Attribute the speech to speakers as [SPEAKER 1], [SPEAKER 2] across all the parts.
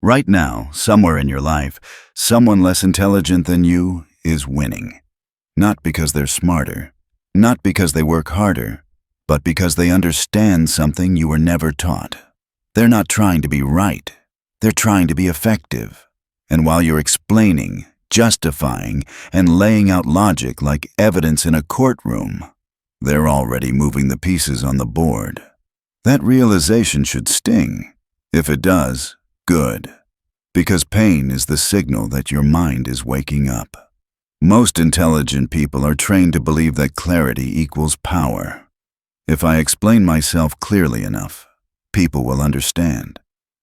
[SPEAKER 1] Right now, somewhere in your life, someone less intelligent than you is winning. Not because they're smarter, not because they work harder, but because they understand something you were never taught. They're not trying to be right. They're trying to be effective. And while you're explaining, justifying, and laying out logic like evidence in a courtroom, they're already moving the pieces on the board. That realization should sting. If it does, good. Because pain is the signal that your mind is waking up. Most intelligent people are trained to believe that clarity equals power. If I explain myself clearly enough, people will understand.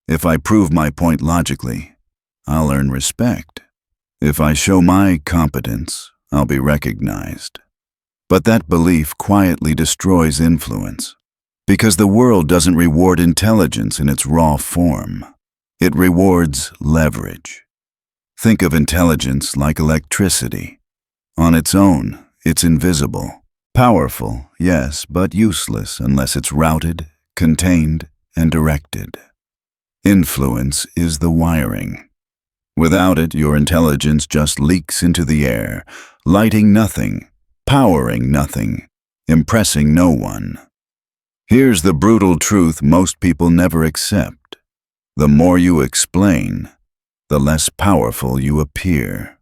[SPEAKER 1] If I prove my point logically, I'll earn respect. If I show my competence, I'll be recognized. But that belief quietly destroys influence, because the world doesn't reward intelligence in its raw form. It rewards leverage. Think of intelligence like electricity. On its own, it's invisible. Powerful, yes, but useless unless it's routed, contained, and directed. Influence is the wiring. Without it, your intelligence just leaks into the air, lighting nothing, powering nothing, impressing no one. Here's the brutal truth most people never accept. The more you explain, the less powerful you appear.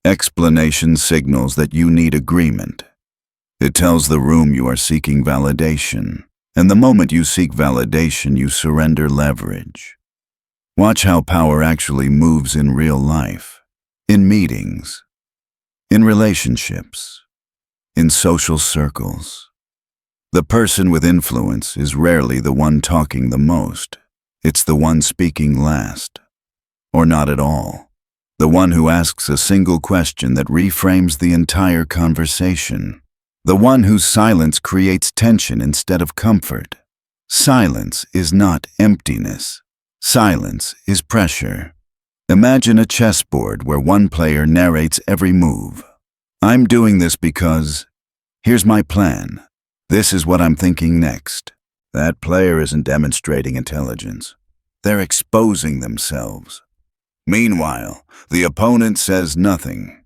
[SPEAKER 1] Explanation signals that you need agreement. It tells the room you are seeking validation, and the moment you seek validation, you surrender leverage. Watch how power actually moves in real life, in meetings, in relationships, in social circles. The person with influence is rarely the one talking the most. It's the one speaking last, or not at all. The one who asks a single question that reframes the entire conversation. The one whose silence creates tension instead of comfort. Silence is not emptiness. Silence is pressure. Imagine a chessboard where one player narrates every move. I'm doing this because, here's my plan. This is what I'm thinking next. That player isn't demonstrating intelligence. They're exposing themselves. Meanwhile, the opponent says nothing,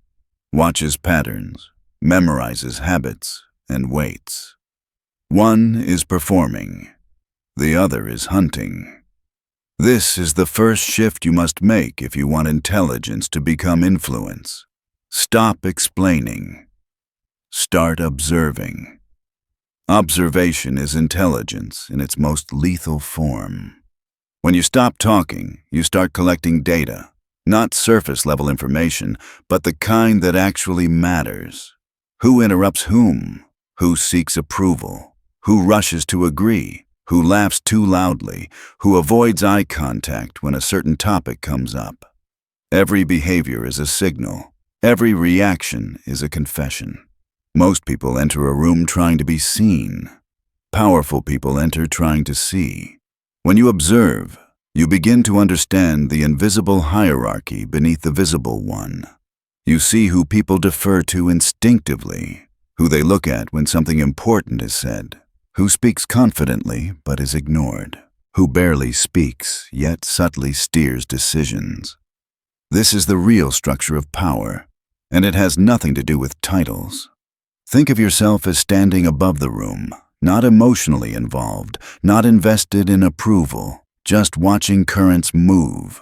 [SPEAKER 1] watches patterns, memorizes habits, and waits. One is performing. The other is hunting. This is the first shift you must make if you want intelligence to become influence. Stop explaining. Start observing. Observation is intelligence in its most lethal form. When you stop talking, you start collecting data, not surface-level information, but the kind that actually matters. Who interrupts whom? Who seeks approval? Who rushes to agree? Who laughs too loudly? Who avoids eye contact when a certain topic comes up? Every behavior is a signal. Every reaction is a confession. Most people enter a room trying to be seen. Powerful people enter trying to see. When you observe, you begin to understand the invisible hierarchy beneath the visible one. You see who people defer to instinctively, who they look at when something important is said, who speaks confidently but is ignored, who barely speaks yet subtly steers decisions. This is the real structure of power, and it has nothing to do with titles. Think of yourself as standing above the room, not emotionally involved, not invested in approval, just watching currents move.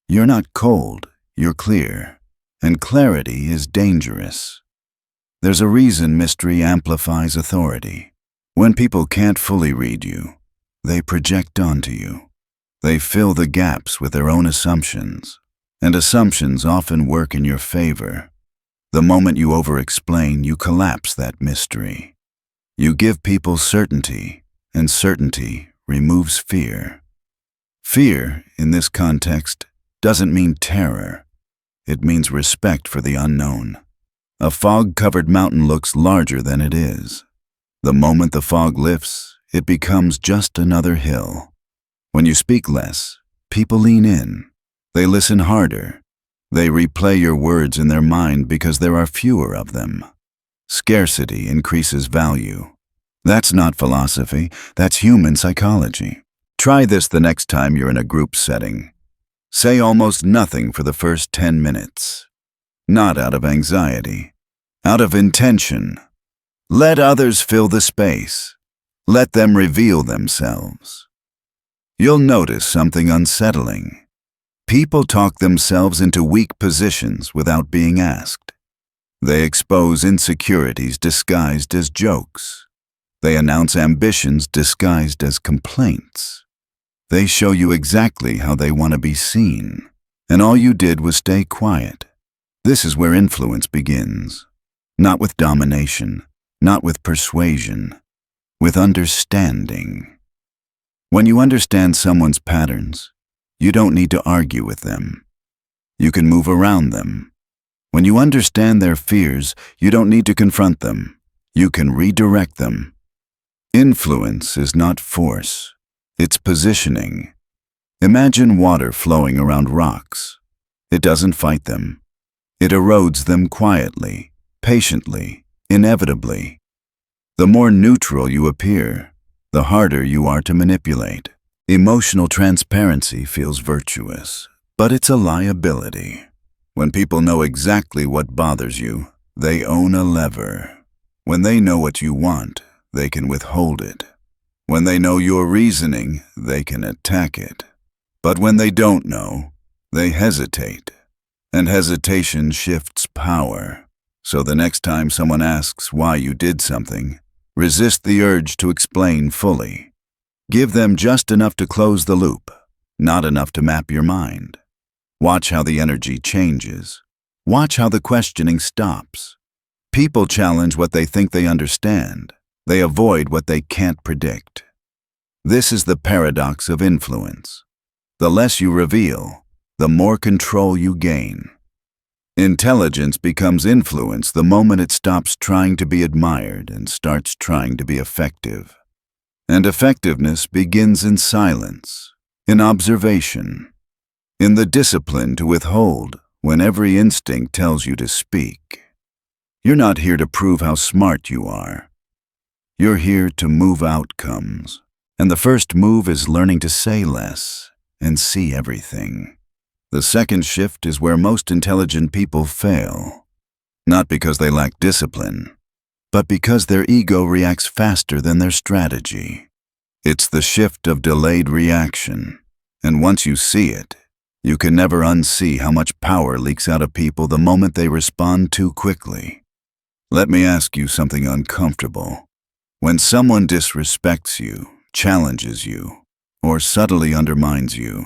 [SPEAKER 1] You're not cold, you're clear, and clarity is dangerous. There's a reason mystery amplifies authority. When people can't fully read you, they project onto you. They fill the gaps with their own assumptions, and assumptions often work in your favor. The moment you over-explain, you collapse that mystery. You give people certainty, and certainty removes fear. Fear, in this context, doesn't mean terror. It means respect for the unknown. A fog-covered mountain looks larger than it is. The moment the fog lifts, it becomes just another hill. When you speak less, people lean in. They listen harder. They replay your words in their mind because there are fewer of them. Scarcity increases value. That's not philosophy, that's human psychology. Try this the next time you're in a group setting. Say almost nothing for the first 10 minutes. Not out of anxiety, out of intention. Let others fill the space. Let them reveal themselves. You'll notice something unsettling. People talk themselves into weak positions without being asked. They expose insecurities disguised as jokes. They announce ambitions disguised as complaints. They show you exactly how they want to be seen, and all you did was stay quiet. This is where influence begins. Not with domination, not with persuasion, with understanding. When you understand someone's patterns, you don't need to argue with them. You can move around them. When you understand their fears, you don't need to confront them. You can redirect them. Influence is not force. It's positioning. Imagine water flowing around rocks. It doesn't fight them. It erodes them quietly, patiently, inevitably. The more neutral you appear, the harder you are to manipulate. Emotional transparency feels virtuous, but it's a liability. When people know exactly what bothers you, they own a lever. When they know what you want, they can withhold it. When they know your reasoning, they can attack it. But when they don't know, they hesitate. And hesitation shifts power. So the next time someone asks why you did something, resist the urge to explain fully. Give them just enough to close the loop, not enough to map your mind. Watch how the energy changes. Watch how the questioning stops. People challenge what they think they understand. They avoid what they can't predict. This is the paradox of influence. The less you reveal, the more control you gain. Intelligence becomes influence the moment it stops trying to be admired and starts trying to be effective. And effectiveness begins in silence, in observation, in the discipline to withhold when every instinct tells you to speak. You're not here to prove how smart you are. You're here to move outcomes. And the first move is learning to say less and see everything. The second shift is where most intelligent people fail, not because they lack discipline, but because their ego reacts faster than their strategy. It's the shift of delayed reaction, and once you see it, you can never unsee how much power leaks out of people the moment they respond too quickly. Let me ask you something uncomfortable. When someone disrespects you, challenges you, or subtly undermines you,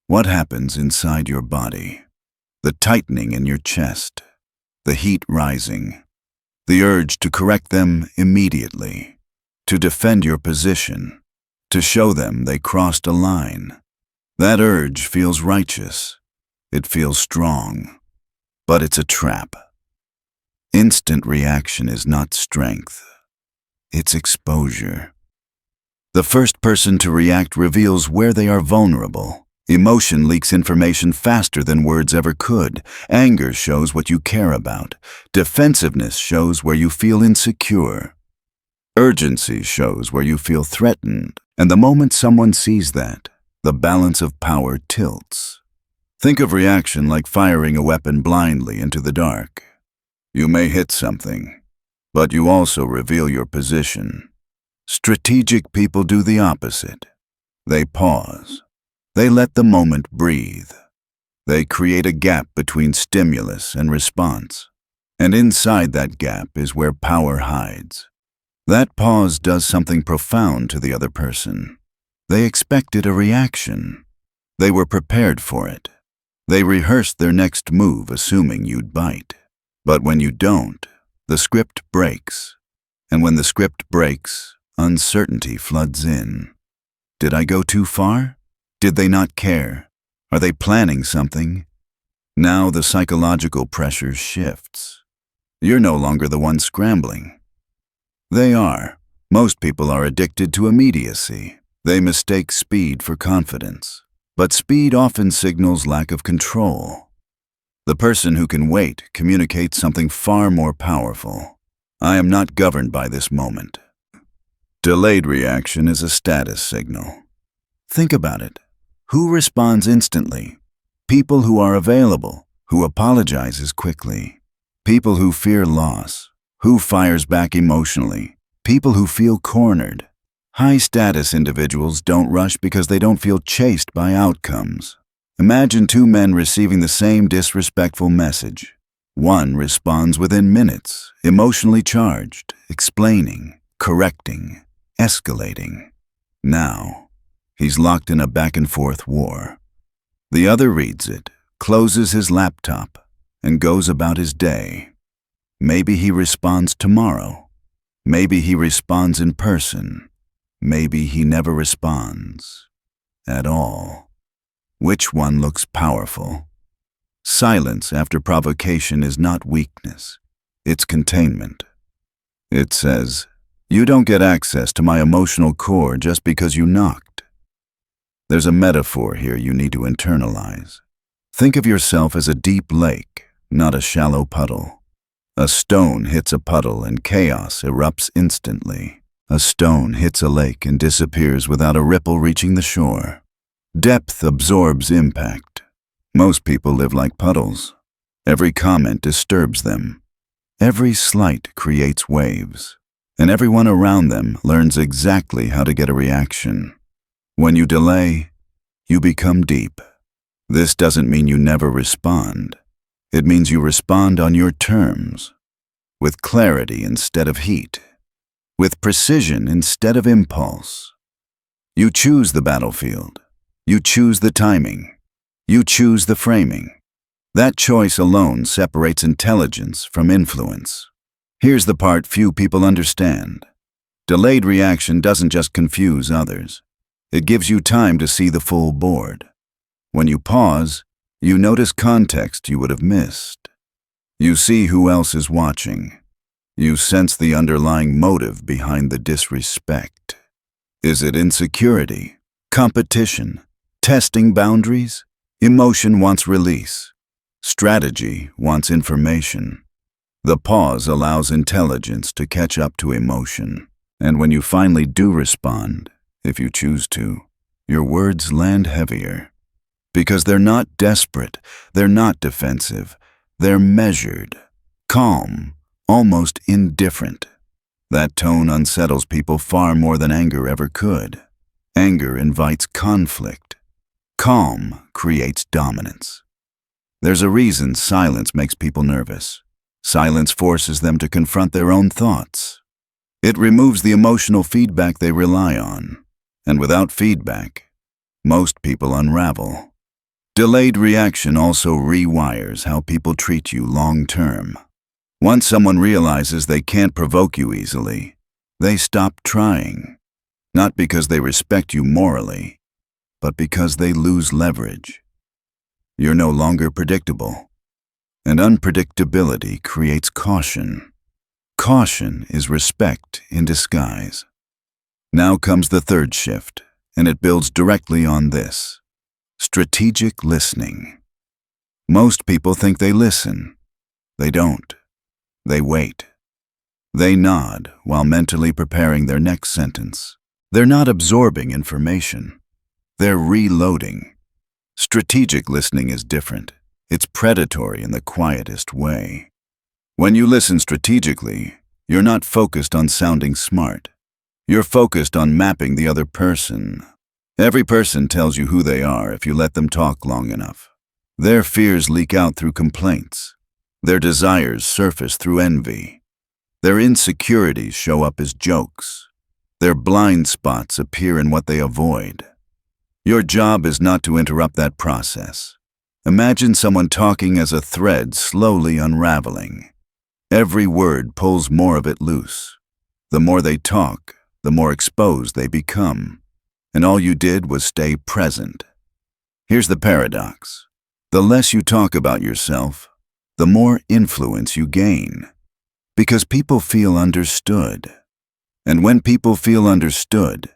[SPEAKER 1] what happens inside your body? The tightening in your chest, the heat rising, the urge to correct them immediately, to defend your position, to show them they crossed a line. That urge feels righteous. It feels strong. But it's a trap. Instant reaction is not strength. It's exposure. The first person to react reveals where they are vulnerable. Emotion leaks information faster than words ever could. Anger shows what you care about. Defensiveness shows where you feel insecure. Urgency shows where you feel threatened. And the moment someone sees that, the balance of power tilts. Think of reaction like firing a weapon blindly into the dark. You may hit something, but you also reveal your position. Strategic people do the opposite. They pause. They let the moment breathe. They create a gap between stimulus and response. And inside that gap is where power hides. That pause does something profound to the other person. They expected a reaction. They were prepared for it. They rehearsed their next move assuming you'd bite. But when you don't, the script breaks. And when the script breaks, uncertainty floods in. Did I go too far? Did they not care? Are they planning something? Now the psychological pressure shifts. You're no longer the one scrambling. They are. Most people are addicted to immediacy. They mistake speed for confidence. But speed often signals lack of control. The person who can wait communicates something far more powerful. I am not governed by this moment. Delayed reaction is a status signal. Think about it. Who responds instantly? People who are available, who apologizes quickly. People who fear loss, who fires back emotionally. People who feel cornered. High-status individuals don't rush because they don't feel chased by outcomes. Imagine two men receiving the same disrespectful message. One responds within minutes, emotionally charged, explaining, correcting, escalating. Now, he's locked in a back-and-forth war. The other reads it, closes his laptop, and goes about his day. Maybe he responds tomorrow. Maybe he responds in person. Maybe he never responds at all. Which one looks powerful? Silence after provocation is not weakness. It's containment. It says, "You don't get access to my emotional core just because you knocked." There's a metaphor here you need to internalize. Think of yourself as a deep lake, not a shallow puddle. A stone hits a puddle and chaos erupts instantly. A stone hits a lake and disappears without a ripple reaching the shore. Depth absorbs impact. Most people live like puddles. Every comment disturbs them. Every slight creates waves. And everyone around them learns exactly how to get a reaction. When you delay, you become deep. This doesn't mean you never respond. It means you respond on your terms, with clarity instead of heat, with precision instead of impulse. You choose the battlefield. You choose the timing. You choose the framing. That choice alone separates intelligence from influence. Here's the part few people understand. Delayed reaction doesn't just confuse others. It gives you time to see the full board. When you pause, you notice context you would have missed. You see who else is watching. You sense the underlying motive behind the disrespect. Is it insecurity, competition, testing boundaries? Emotion wants release. Strategy wants information. The pause allows intelligence to catch up to emotion. And when you finally do respond, if you choose to, your words land heavier. Because they're not desperate, they're not defensive, they're measured, calm, almost indifferent. That tone unsettles people far more than anger ever could. Anger invites conflict. Calm creates dominance. There's a reason silence makes people nervous. Silence forces them to confront their own thoughts. It removes the emotional feedback they rely on. And without feedback, most people unravel. Delayed reaction also rewires how people treat you long-term. Once someone realizes they can't provoke you easily, they stop trying. Not because they respect you morally, but because they lose leverage. You're no longer predictable. And unpredictability creates caution. Caution is respect in disguise. Now comes the third shift, and it builds directly on this. Strategic listening. Most people think they listen. They don't. They wait. They nod while mentally preparing their next sentence. They're not absorbing information. They're reloading. Strategic listening is different. It's predatory in the quietest way. When you listen strategically, you're not focused on sounding smart. You're focused on mapping the other person. Every person tells you who they are if you let them talk long enough. Their fears leak out through complaints. Their desires surface through envy. Their insecurities show up as jokes. Their blind spots appear in what they avoid. Your job is not to interrupt that process. Imagine someone talking as a thread slowly unraveling. Every word pulls more of it loose. The more they talk, the more exposed they become. And all you did was stay present. Here's the paradox. The less you talk about yourself, the more influence you gain. Because people feel understood. And when people feel understood,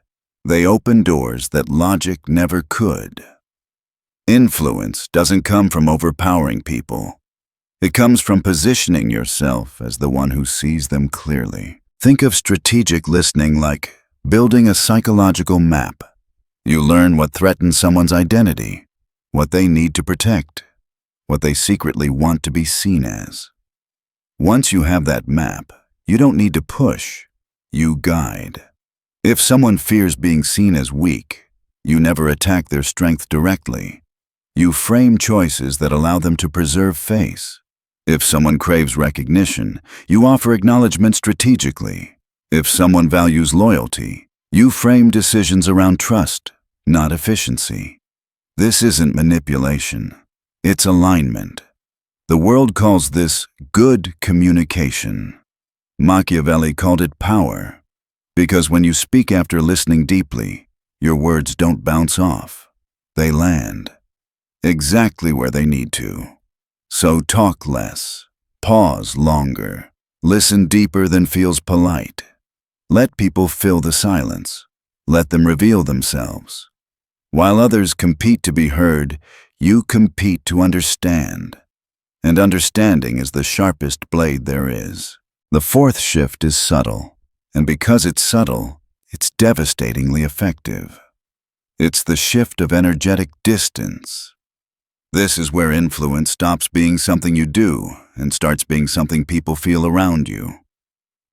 [SPEAKER 1] they open doors that logic never could. Influence doesn't come from overpowering people. It comes from positioning yourself as the one who sees them clearly. Think of strategic listening like building a psychological map. You learn what threatens someone's identity. what they need to protect, what they secretly want to be seen as. Once you have that map, you don't need to push, you guide. If someone fears being seen as weak, you never attack their strength directly. You frame choices that allow them to preserve face. If someone craves recognition, you offer acknowledgement strategically. If someone values loyalty, you frame decisions around trust, not efficiency. This isn't manipulation. It's alignment. The world calls this good communication. Machiavelli called it power, because when you speak after listening deeply, your words don't bounce off. They land exactly where they need to. So talk less, pause longer, listen deeper than feels polite. Let people fill the silence. Let them reveal themselves. While others compete to be heard, you compete to understand. And understanding is the sharpest blade there is. The fourth shift is subtle, and because it's subtle, it's devastatingly effective. It's the shift of energetic distance. This is where influence stops being something you do and starts being something people feel around you.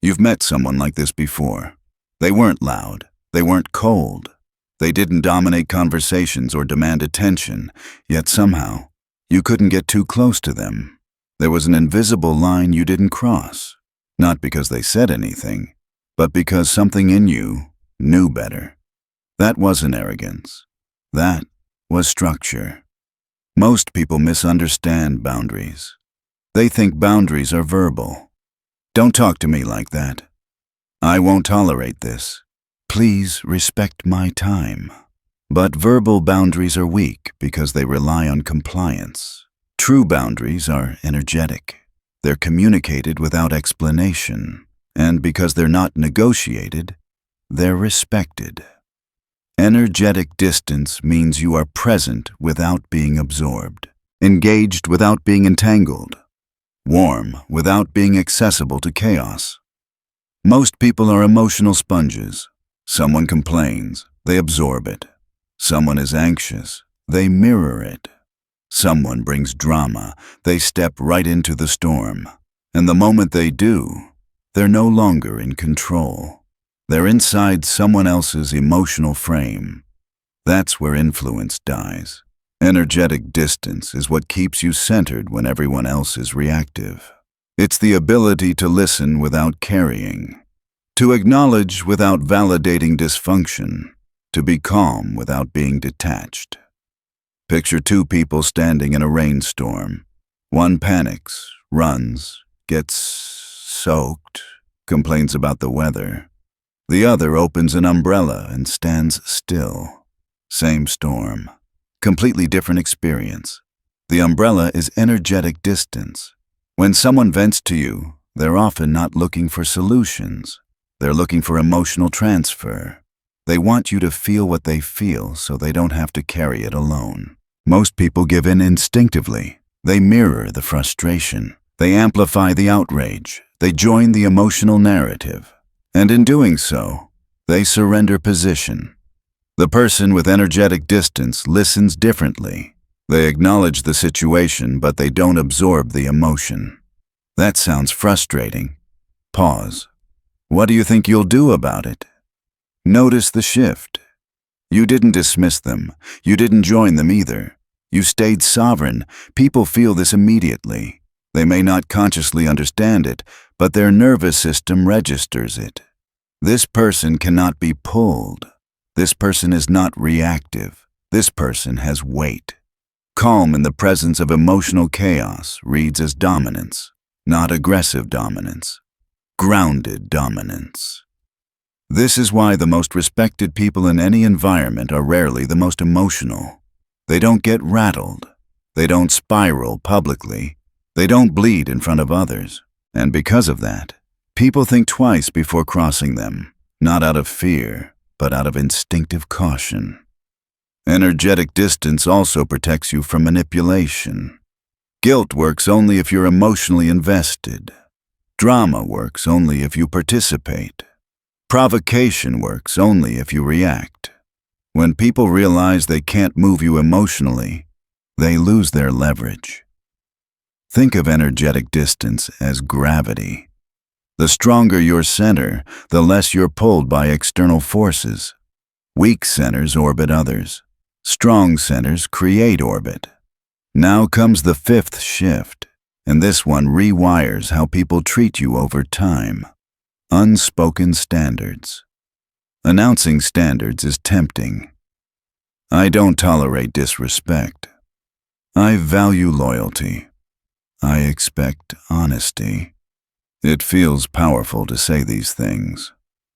[SPEAKER 1] You've met someone like this before. They weren't loud. They weren't cold. They didn't dominate conversations or demand attention, yet somehow, you couldn't get too close to them. There was an invisible line you didn't cross, not because they said anything, but because something in you knew better. That wasn't arrogance. That was structure. Most people misunderstand boundaries. They think boundaries are verbal. Don't talk to me like that. I won't tolerate this. Please respect my time. But verbal boundaries are weak because they rely on compliance. True boundaries are energetic. They're communicated without explanation. And because they're not negotiated, they're respected. Energetic distance means you are present without being absorbed, engaged without being entangled, warm without being accessible to chaos. Most people are emotional sponges. Someone complains, they absorb it. Someone is anxious, they mirror it. Someone brings drama, they step right into the storm. And the moment they do, they're no longer in control. They're inside someone else's emotional frame. That's where influence dies. Energetic distance is what keeps you centered when everyone else is reactive. It's the ability to listen without carrying, to acknowledge without validating dysfunction, to be calm without being detached. Picture two people standing in a rainstorm. One panics, runs, gets soaked, complains about the weather. The other opens an umbrella and stands still. Same storm. Completely different experience. The umbrella is energetic distance. When someone vents to you, they're often not looking for solutions. They're looking for emotional transfer. They want you to feel what they feel so they don't have to carry it alone. Most people give in instinctively. They mirror the frustration. They amplify the outrage. They join the emotional narrative. And in doing so, they surrender position. The person with energetic distance listens differently. They acknowledge the situation, but they don't absorb the emotion. That sounds frustrating. Pause. What do you think you'll do about it? Notice the shift. You didn't dismiss them. You didn't join them either. You stayed sovereign. People feel this immediately. They may not consciously understand it, but their nervous system registers it. This person cannot be pulled. This person is not reactive. This person has weight. Calm in the presence of emotional chaos reads as dominance, not aggressive dominance. Grounded dominance. This is why the most respected people in any environment are rarely the most emotional. They don't get rattled. They don't spiral publicly. They don't bleed in front of others. And because of that, people think twice before crossing them, not out of fear, but out of instinctive caution. Energetic distance also protects you from manipulation. Guilt works only if you're emotionally invested. Drama works only if you participate. Provocation works only if you react. When people realize they can't move you emotionally, they lose their leverage. Think of energetic distance as gravity. The stronger your center, the less you're pulled by external forces. Weak centers orbit others. Strong centers create orbit. Now comes the fifth shift, and this one rewires how people treat you over time. Unspoken standards. Announcing standards is tempting. I don't tolerate disrespect. I value loyalty. I expect honesty. It feels powerful to say these things,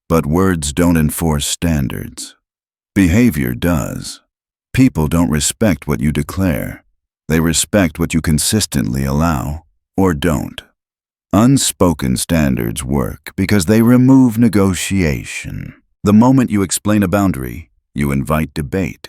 [SPEAKER 1] but words don't enforce standards. Behavior does. People don't respect what you declare. They respect what you consistently allow or don't. Unspoken standards work because they remove negotiation. The moment you explain a boundary, you invite debate.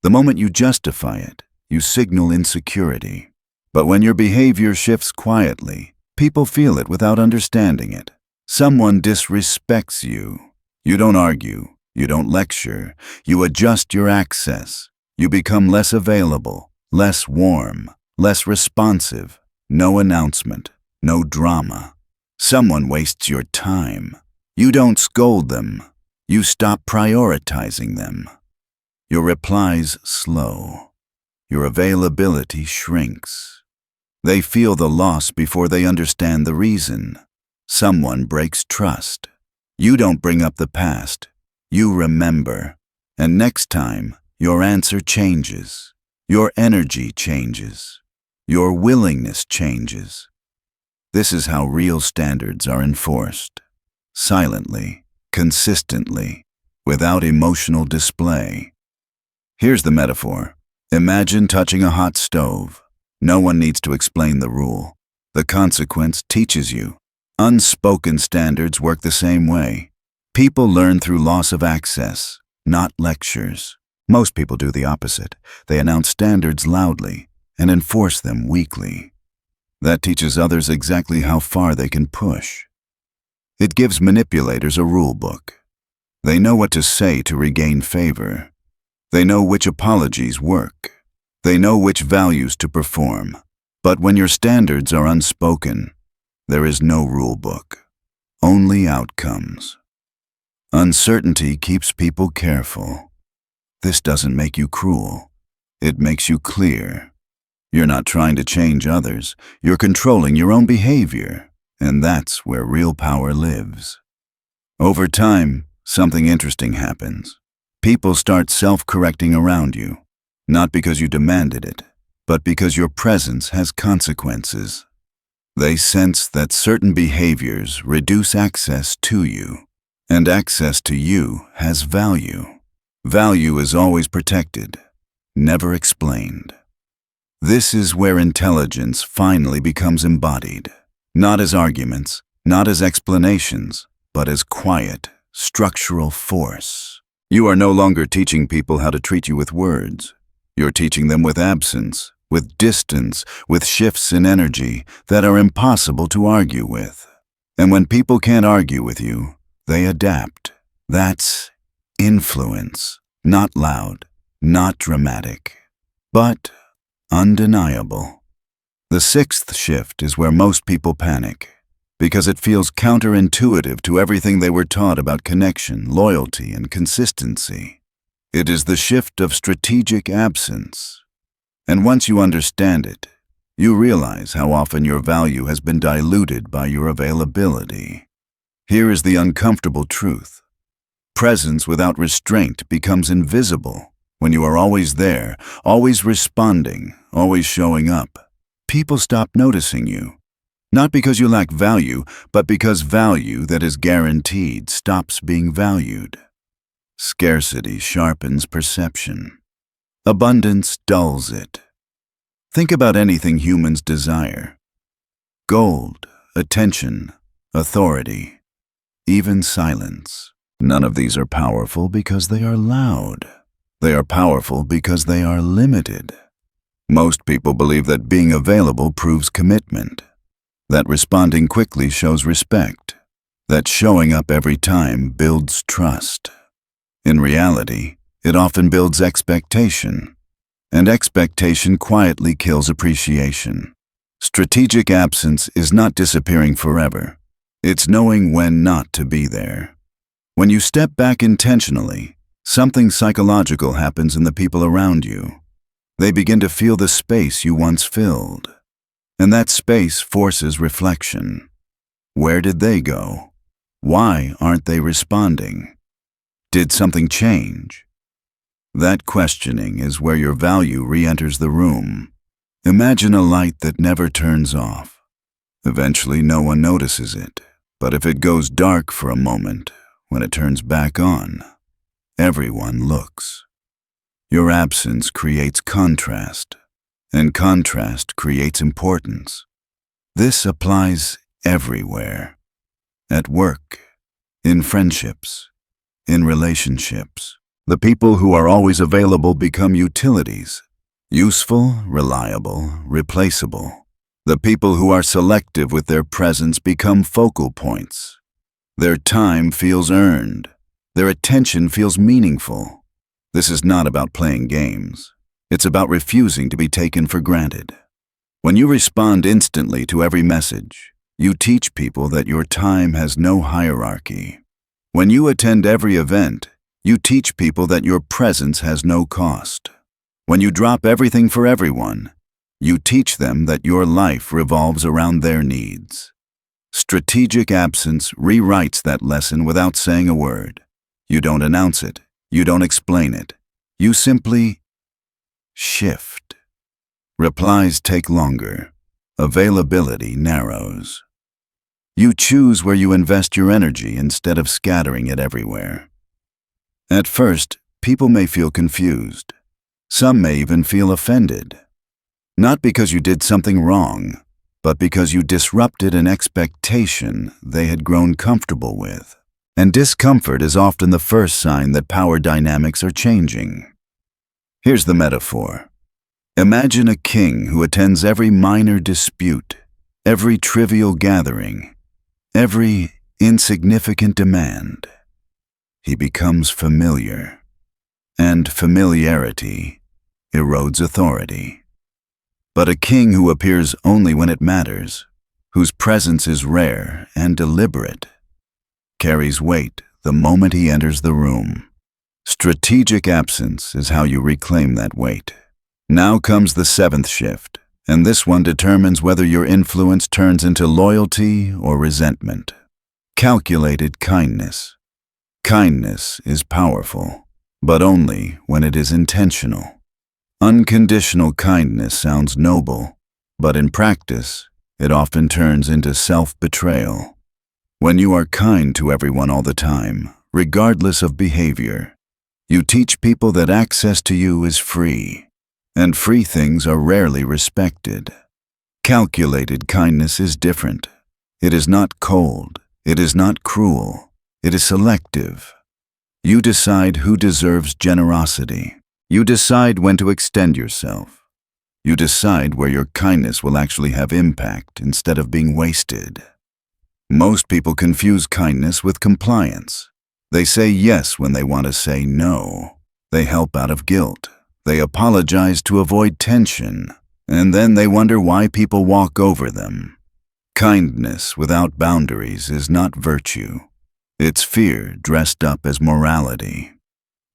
[SPEAKER 1] The moment you justify it, you signal insecurity. But when your behavior shifts quietly, people feel it without understanding it. Someone disrespects you. You don't argue. You don't lecture. You adjust your access. You become less available, less warm, less responsive. No announcement, no drama. Someone wastes your time. You don't scold them. You stop prioritizing them. Your replies slow. Your availability shrinks. They feel the loss before they understand the reason. Someone breaks trust. You don't bring up the past. You remember. And next time, your answer changes. Your energy changes. Your willingness changes. This is how real standards are enforced. Silently, consistently, without emotional display. Here's the metaphor. Imagine touching a hot stove. No one needs to explain the rule. The consequence teaches you. Unspoken standards work the same way. People learn through loss of access, not lectures. Most people do the opposite. They announce standards loudly and enforce them weakly. That teaches others exactly how far they can push. It gives manipulators a rule book. They know what to say to regain favor. They know which apologies work. They know which values to perform. But when your standards are unspoken, there is no rule book, only outcomes. Uncertainty keeps people careful. This doesn't make you cruel. It makes you clear. You're not trying to change others. You're controlling your own behavior, and that's where real power lives. Over time, something interesting happens. People start self-correcting around you, not because you demanded it, but because your presence has consequences. They sense that certain behaviors reduce access to you, and access to you has value. Value is always protected, never explained. This is where intelligence finally becomes embodied, not as arguments, not as explanations, but as quiet, structural force. You are no longer teaching people how to treat you with words. You're teaching them with absence, with distance, with shifts in energy that are impossible to argue with. And when people can't argue with you, they adapt. That's influence, not loud, not dramatic, but undeniable. The sixth shift is where most people panic, because it feels counterintuitive to everything they were taught about connection, loyalty, and consistency. It is the shift of strategic absence. And once you understand it, you realize how often your value has been diluted by your availability. Here is the uncomfortable truth. Presence without restraint becomes invisible. When you are always there, always responding, always showing up, people stop noticing you. Not because you lack value, but because value that is guaranteed stops being valued. Scarcity sharpens perception. Abundance dulls it. Think about anything humans desire. Gold, attention, authority, even silence. None of these are powerful because they are loud. They are powerful because they are limited. Most people believe that being available proves commitment, that responding quickly shows respect, that showing up every time builds trust. In reality, it often builds expectation. And expectation quietly kills appreciation. Strategic absence is not disappearing forever. It's knowing when not to be there. When you step back intentionally, something psychological happens in the people around you. They begin to feel the space you once filled. And that space forces reflection. Where did they go? Why aren't they responding? Did something change? That questioning is where your value re-enters the room. Imagine a light that never turns off. Eventually, no one notices it. But if it goes dark for a moment, when it turns back on, everyone looks. Your absence creates contrast, and contrast creates importance. This applies everywhere. At work, in friendships, in relationships. The people who are always available become utilities. Useful, reliable, replaceable. The people who are selective with their presence become focal points. Their time feels earned. Their attention feels meaningful. This is not about playing games. It's about refusing to be taken for granted. When you respond instantly to every message, you teach people that your time has no hierarchy. When you attend every event, you teach people that your presence has no cost. When you drop everything for everyone, you teach them that your life revolves around their needs. Strategic absence rewrites that lesson without saying a word. You don't announce it. You don't explain it. You simply shift. Replies take longer. Availability narrows. You choose where you invest your energy instead of scattering it everywhere. At first, people may feel confused. Some may even feel offended. Not because you did something wrong, but because you disrupted an expectation they had grown comfortable with. And discomfort is often the first sign that power dynamics are changing. Here's the metaphor. Imagine a king who attends every minor dispute, every trivial gathering, every insignificant demand. He becomes familiar, and familiarity erodes authority. But a king who appears only when it matters, whose presence is rare and deliberate, carries weight the moment he enters the room. Strategic absence is how you reclaim that weight. Now comes the seventh shift, and this one determines whether your influence turns into loyalty or resentment. Calculated kindness. Kindness is powerful, but only when it is intentional. Unconditional kindness sounds noble, but in practice, it often turns into self-betrayal. When you are kind to everyone all the time, regardless of behavior, you teach people that access to you is free, and free things are rarely respected. Calculated kindness is different. It is not cold. It is not cruel. It is selective. You decide who deserves generosity. You decide when to extend yourself. You decide where your kindness will actually have impact instead of being wasted. Most people confuse kindness with compliance. They say yes when they want to say no. They help out of guilt. They apologize to avoid tension, and then they wonder why people walk over them. Kindness without boundaries is not virtue. It's fear dressed up as morality.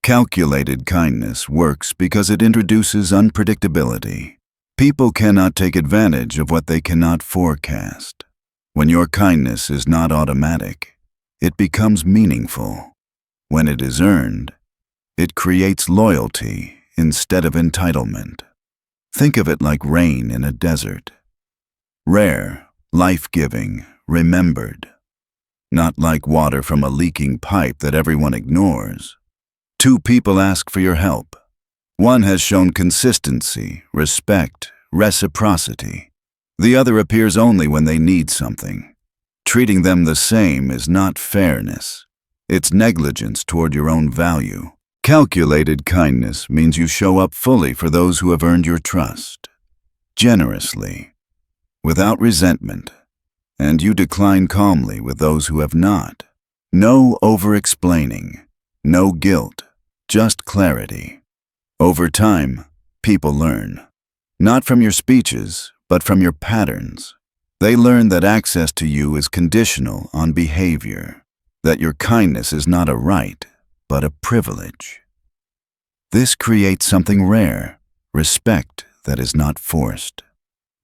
[SPEAKER 1] Calculated kindness works because it introduces unpredictability. People cannot take advantage of what they cannot forecast. When your kindness is not automatic, it becomes meaningful. When it is earned, it creates loyalty instead of entitlement. Think of it like rain in a desert. Rare, life-giving, remembered. Not like water from a leaking pipe that everyone ignores. Two people ask for your help. One has shown consistency, respect, reciprocity. The other appears only when they need something. Treating them the same is not fairness. It's negligence toward your own value. Calculated kindness means you show up fully for those who have earned your trust, generously, without resentment, and you decline calmly with those who have not. No over-explaining, no guilt, just clarity. Over time, People learn, not from your speeches, but from your patterns. They learn that access to you is conditional on behavior, that your kindness is not a right, but a privilege. This creates something rare, respect that is not forced.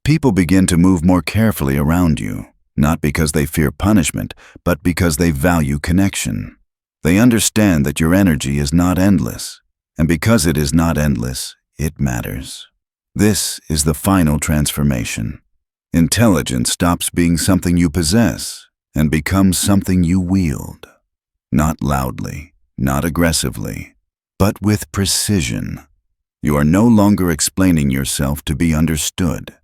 [SPEAKER 1] People begin to move more carefully around you, not because they fear punishment, but because they value connection. They understand that your energy is not endless, and because it is not endless, it matters. This is the final transformation. Intelligence stops being something you possess and becomes something you wield. Not loudly, not aggressively, but with precision. You are no longer explaining yourself to be understood.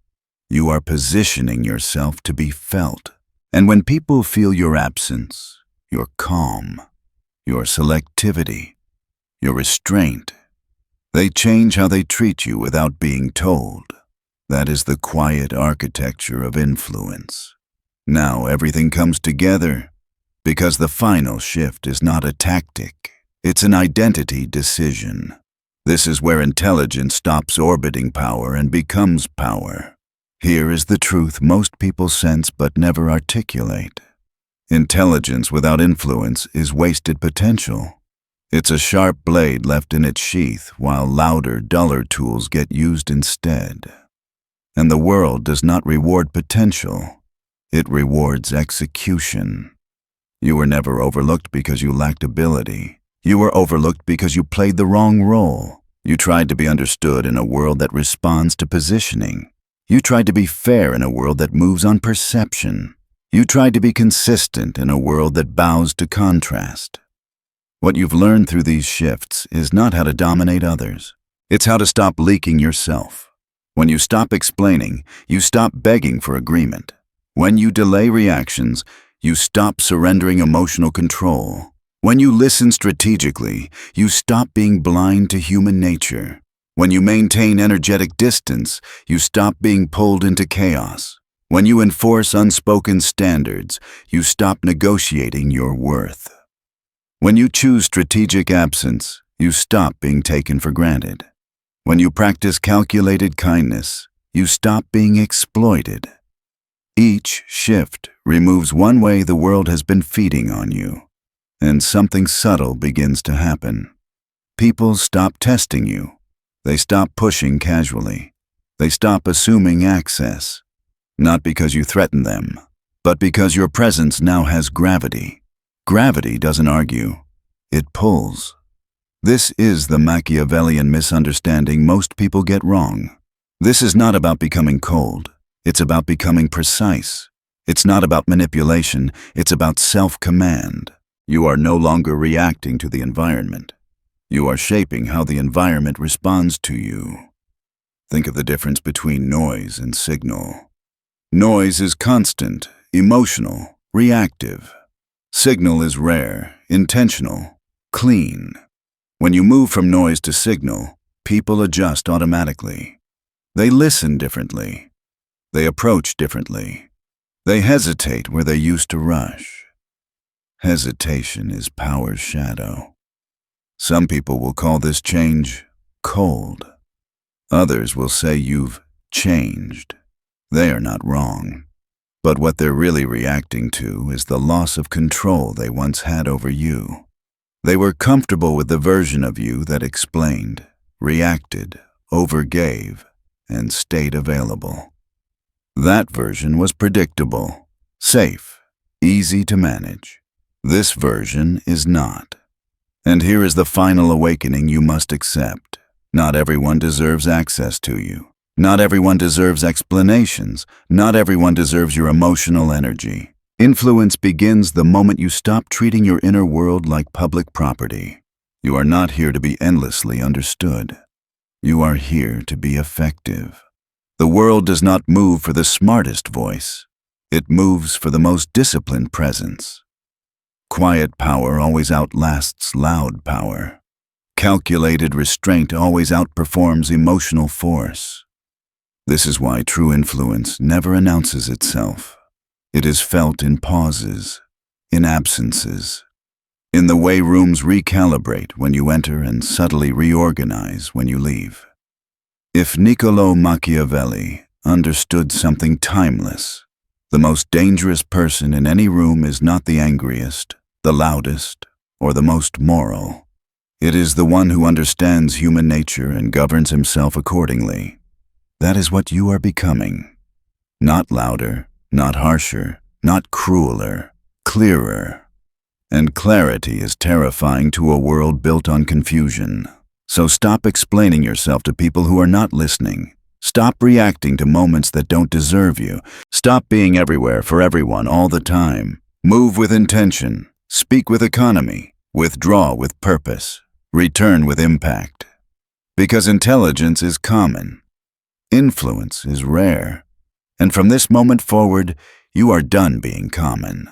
[SPEAKER 1] You are positioning yourself to be felt. And when people feel your absence, your calm, your selectivity, your restraint, they change how they treat you without being told. That is the quiet architecture of influence. Now everything comes together because the final shift is not a tactic, it's an identity decision. This is where intelligence stops orbiting power and becomes power. Here is the truth most people sense but never articulate. Intelligence without influence is wasted potential. It's a sharp blade left in its sheath while louder, duller tools get used instead. And the world does not reward potential. It rewards execution. You were never overlooked because you lacked ability. You were overlooked because you played the wrong role. You tried to be understood in a world that responds to positioning. You tried to be fair in a world that moves on perception. You tried to be consistent in a world that bows to contrast. What you've learned through these shifts is not how to dominate others. It's how to stop leaking yourself. When you stop explaining, you stop begging for agreement. When you delay reactions, you stop surrendering emotional control. When you listen strategically, you stop being blind to human nature. When you maintain energetic distance, you stop being pulled into chaos. When you enforce unspoken standards, you stop negotiating your worth. When you choose strategic absence, you stop being taken for granted. When you practice calculated kindness, you stop being exploited. Each shift removes one way the world has been feeding on you, and something subtle begins to happen. People stop testing you. They stop pushing casually. They stop assuming access, not because you threaten them, but because your presence now has gravity. Gravity doesn't argue, it pulls. This is the Machiavellian misunderstanding most people get wrong. This is not about becoming cold. It's about becoming precise. It's not about manipulation. It's about self-command. You are no longer reacting to the environment. You are shaping how the environment responds to you. Think of the difference between noise and signal. Noise is constant, emotional, reactive. Signal is rare, intentional, clean. When you move from noise to signal, people adjust automatically. They listen differently. They approach differently. They hesitate where they used to rush. Hesitation is power's shadow. Some people will call this change cold. Others will say you've changed. They are not wrong. But what they're really reacting to is the loss of control they once had over you. They were comfortable with the version of you that explained, reacted, overgave, and stayed available. That version was predictable, safe, easy to manage. This version is not. And here is the final awakening you must accept. Not everyone deserves access to you. Not everyone deserves explanations. Not everyone deserves your emotional energy. Influence begins the moment you stop treating your inner world like public property. You are not here to be endlessly understood. You are here to be effective. The world does not move for the smartest voice. It moves for the most disciplined presence. Quiet power always outlasts loud power. Calculated restraint always outperforms emotional force. This is why true influence never announces itself. It is felt in pauses, in absences, in the way rooms recalibrate when you enter and subtly reorganize when you leave. If Niccolo Machiavelli understood something timeless, the most dangerous person in any room is not the angriest, the loudest, or the most moral. It is the one who understands human nature and governs himself accordingly. That is what you are becoming. Not louder, not harsher, not crueler, clearer. And clarity is terrifying to a world built on confusion. So stop explaining yourself to people who are not listening. Stop reacting to moments that don't deserve you. Stop being everywhere for everyone all the time. Move with intention. Speak with economy. Withdraw with purpose. Return with impact. Because intelligence is common. Influence is rare. And from this moment forward, you are done being common.